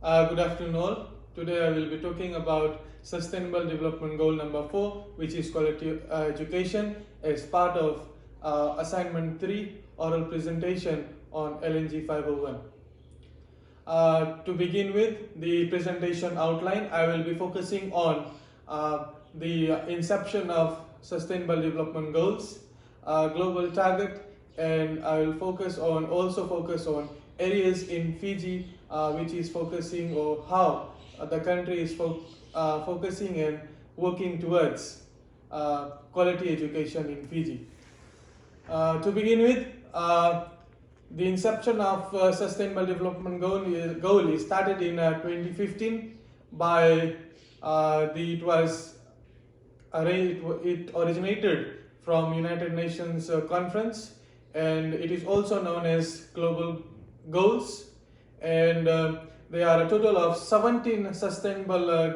Good afternoon all. Today I will be talking about Sustainable Development Goal number 4, which is quality education, as part of assignment 3 oral presentation on LNG 501. To begin with the presentation outline, I will be focusing on the inception of Sustainable Development Goals, global target, and I will also focus on areas in Fiji which is focusing, or how the country is focusing and working towards quality education in Fiji. To begin with, the inception of Sustainable Development Goal is started in 2015 by it originated from United Nations conference, and it is also known as Global Goals, and there are a total of 17 sustainable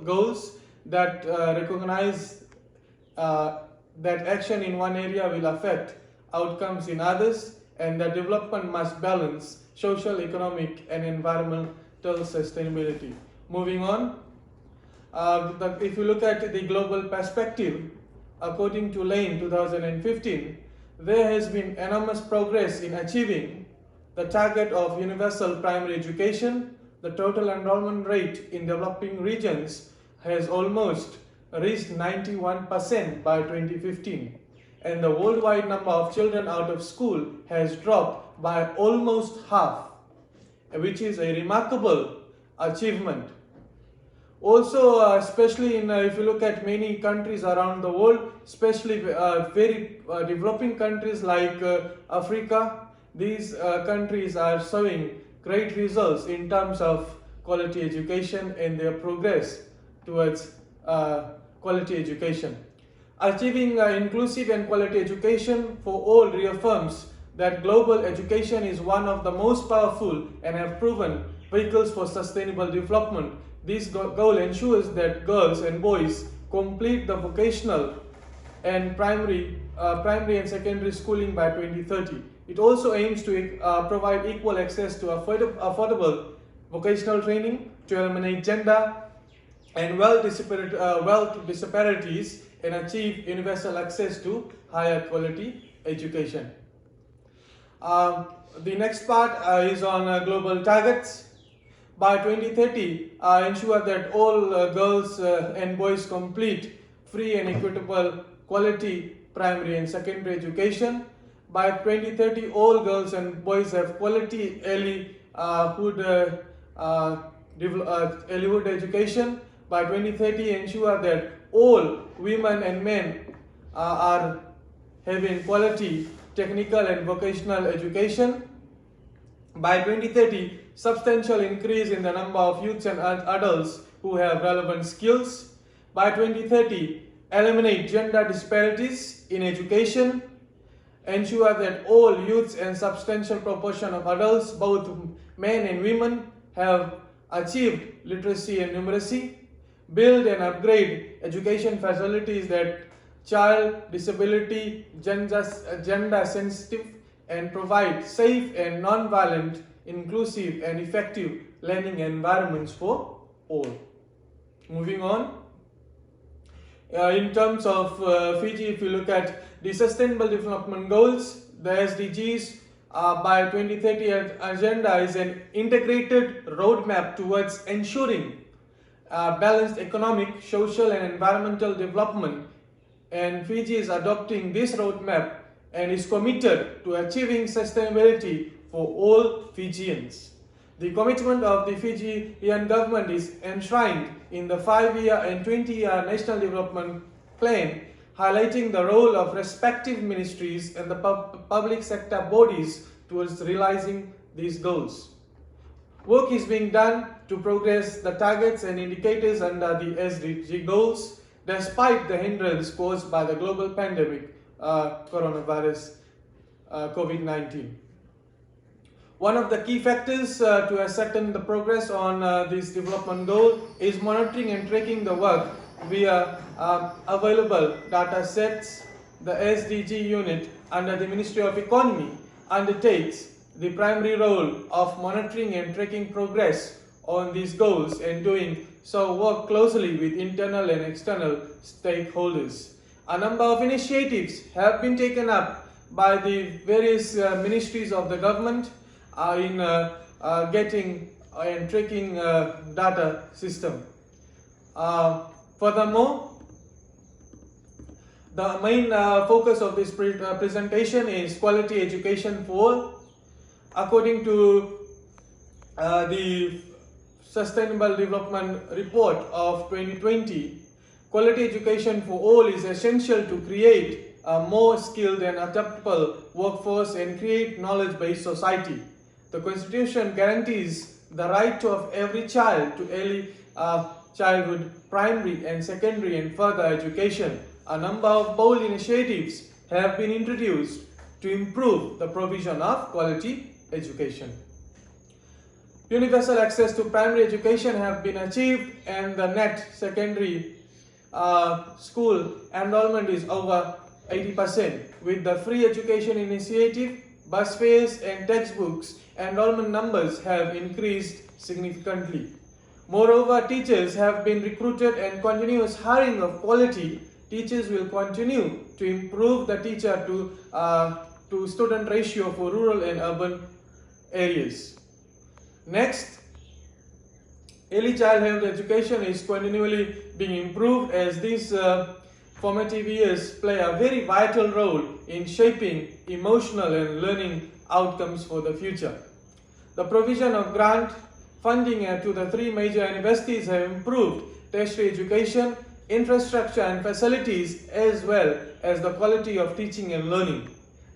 goals that recognize that action in one area will affect outcomes in others, and that development must balance social, economic, and environmental sustainability. Moving on, if you look at the global perspective, according to Lane 2015, there has been enormous progress in achieving the target of universal primary education. The total enrollment rate in developing regions has almost reached 91% by 2015, and the worldwide number of children out of school has dropped by almost half, which is a remarkable achievement. Also, especially if you look at many countries around the world, especially very developing countries like Africa, these countries are showing great results in terms of quality education and their progress towards quality education. Achieving inclusive and quality education for all reaffirms that global education is one of the most powerful and have proven vehicles for sustainable development. This goal ensures that girls and boys complete the vocational and primary and secondary schooling by 2030. It also aims to provide equal access to affordable vocational training, to eliminate gender and wealth disparities, and achieve universal access to higher quality education. The next part is on global targets. By 2030, ensure that all girls and boys complete free and equitable quality primary and secondary education. By 2030, all girls and boys have quality earlyhood education. By 2030, ensure that all women and men are having quality technical and vocational education. By 2030, substantial increase in the number of youths and adults who have relevant skills. By 2030, eliminate gender disparities in education. Ensure that all youths and substantial proportion of adults, both men and women, have achieved literacy and numeracy. Build and upgrade education facilities that child, disability, gender sensitive, and provide safe and non-violent, inclusive and effective learning environments for all. Moving on, in terms of Fiji, if you look at the Sustainable Development Goals, the SDGs by 2030 agenda is an integrated roadmap towards ensuring balanced economic, social and environmental development, and Fiji is adopting this roadmap and is committed to achieving sustainability for all Fijians. The commitment of the Fijian government is enshrined in the 5-year and 20-year National Development Plan, highlighting the role of respective ministries and the public sector bodies towards realizing these goals. Work is being done to progress the targets and indicators under the SDG goals, despite the hindrance caused by the global pandemic, coronavirus, COVID-19. One of the key factors to ascertain the progress on this development goal is monitoring and tracking the work via available data sets. The SDG unit under the Ministry of Economy undertakes the primary role of monitoring and tracking progress on these goals and doing so work closely with internal and external stakeholders. A number of initiatives have been taken up by the various ministries of the government in getting and tracking data system. Furthermore, the main focus of this presentation is quality education for all. According to the Sustainable Development Report of 2020, quality education for all is essential to create a more skilled and adaptable workforce and create knowledge-based society. The Constitution guarantees the right of every child to early childhood, primary and secondary and further education. A number of bold initiatives have been introduced to improve the provision of quality education. Universal access to primary education have been achieved, and the net secondary school enrollment is over 80%. With the free education initiative, bus fares and textbooks, enrollment numbers have increased significantly. Moreover, teachers have been recruited, and continuous hiring of quality teachers will continue to improve the teacher to student ratio for rural and urban areas. Next, early childhood education is continually being improved, as these formative years play a very vital role in shaping emotional and learning outcomes for the future. The provision of grant funding to the three major universities have improved tertiary education, infrastructure and facilities, as well as the quality of teaching and learning.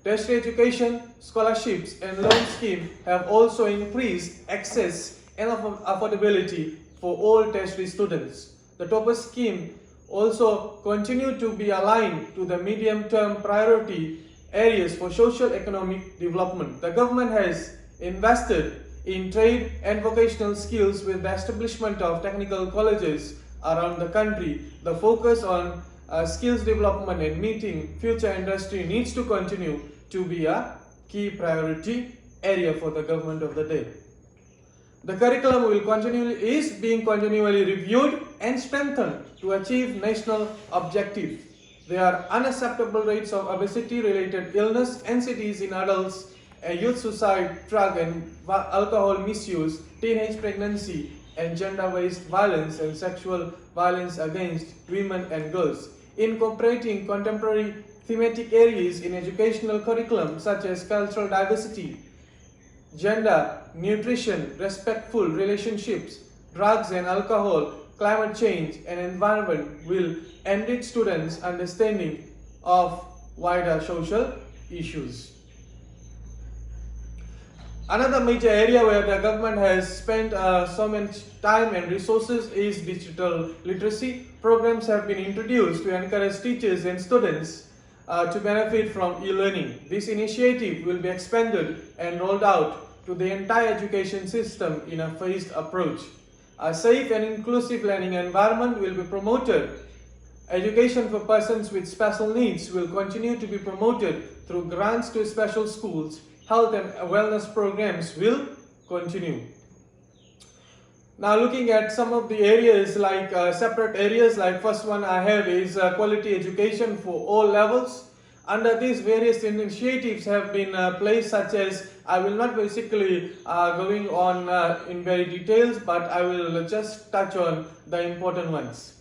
Tertiary education, scholarships and loan scheme have also increased access and affordability for all tertiary students. The TOPPER scheme also continue to be aligned to the medium-term priority areas for socio-economic development. The government has invested in trade and vocational skills with the establishment of technical colleges around the country. The focus on skills development and meeting future industry needs to continue to be a key priority area for the government of the day. The curriculum is being continually reviewed and strengthened to achieve national objectives. There are unacceptable rates of obesity-related illness, anxieties in adults, youth suicide, drug and alcohol misuse, teenage pregnancy, and gender-based violence and sexual violence against women and girls. Incorporating contemporary thematic areas in educational curriculum such as cultural diversity, gender, nutrition, respectful relationships, drugs and alcohol, climate change and environment will enrich students' understanding of wider social issues. Another major area where the government has spent so much time and resources is digital literacy. Programs have been introduced to encourage teachers and students to benefit from e-learning. This initiative will be expanded and rolled out to the entire education system in a phased approach. A safe and inclusive learning environment will be promoted. Education for persons with special needs will continue to be promoted through grants to special schools. Health and wellness programs will continue. Now looking at some of the areas, like separate areas, like first one I have is quality education for all levels. Under these, various initiatives have been placed, such as, I will not basically going on in very details, but I will just touch on the important ones.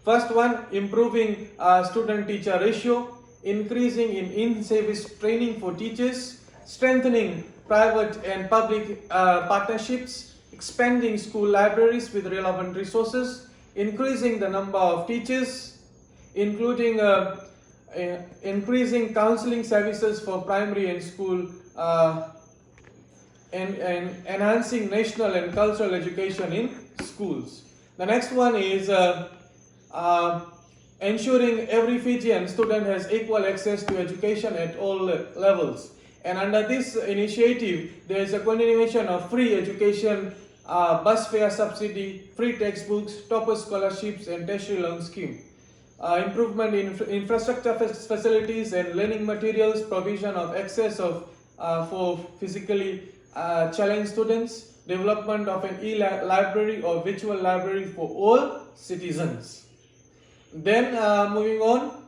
First one, improving student-teacher ratio, increasing in-service training for teachers, strengthening private and public partnerships, expanding school libraries with relevant resources, increasing the number of teachers, including increasing counseling services for primary and school, and enhancing national and cultural education in schools. The next one is ensuring every Fijian student has equal access to education at all levels. And under this initiative, there is a continuation of free education, bus fare subsidy, free textbooks, TOPPER scholarships, and tertiary loan scheme. Improvement in infrastructure facilities and learning materials, provision of access for physically challenged students, development of an e-library or virtual library for all citizens. Then moving on,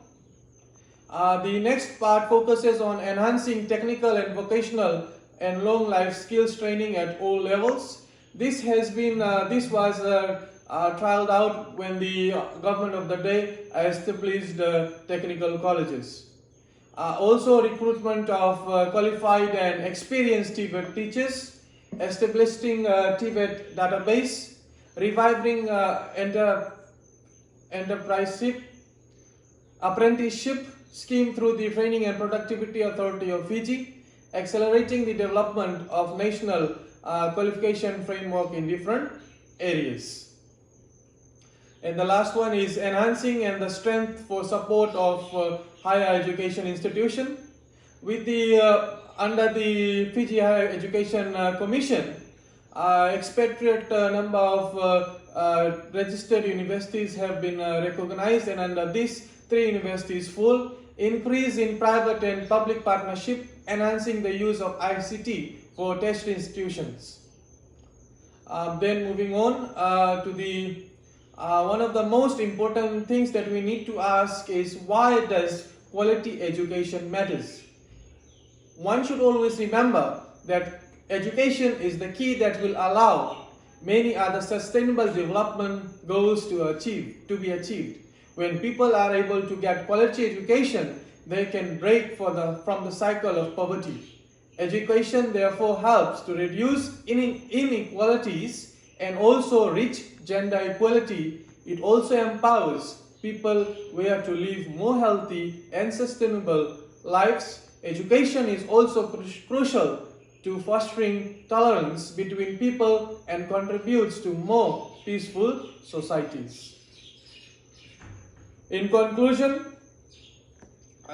the next part focuses on enhancing technical and vocational and long life skills training at all levels. This was trialed out when the government of the day established technical colleges. Also recruitment of qualified and experienced TVET teachers, establishing a TVET database, reviving apprenticeship scheme through the Training and Productivity Authority of Fiji, accelerating the development of national qualification framework in different areas. And the last one is enhancing and the strength for support of higher education institution. With the under the Fiji Higher Education Commission, expatriate number of registered universities have been recognized, and under these 3 universities full, increase in private and public partnership, enhancing the use of ICT for tertiary institutions. Then moving on to the one of the most important things that we need to ask is, why does quality education matters? One should always remember that education is the key that will allow many other sustainable development goals to be achieved. When people are able to get quality education, they can break from the cycle of poverty. Education therefore helps to reduce inequalities and also reach gender equality. It also empowers people where to live more healthy and sustainable lives. Education is also crucial to fostering tolerance between people and contributes to more peaceful societies. In conclusion,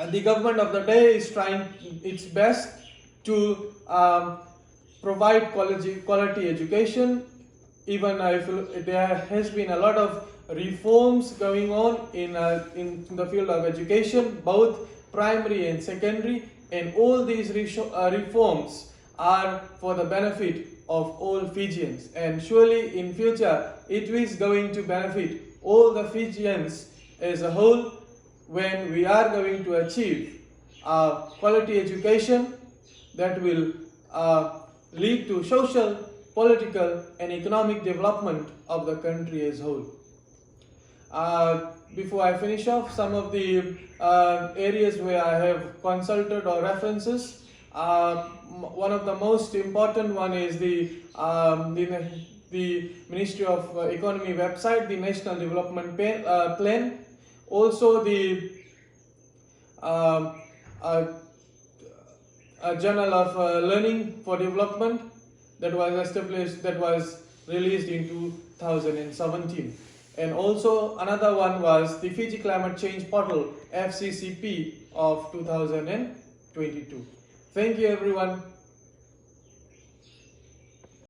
the government of the day is trying its best to provide quality education, even if there has been a lot of reforms going on in the field of education, both primary and secondary, and all these reforms are for the benefit of all Fijians, and surely in future it is going to benefit all the Fijians as a whole when we are going to achieve quality education that will lead to social, political and economic development of the country as a whole. Before I finish off, some of the areas where I have consulted or references, one of the most important one is the Ministry of Economy website, the National Development Plan, also the Journal of Learning for Development that was released in 2017. And also another one was the Fiji Climate Change Portal, FCCP, of 2022. Thank you everyone.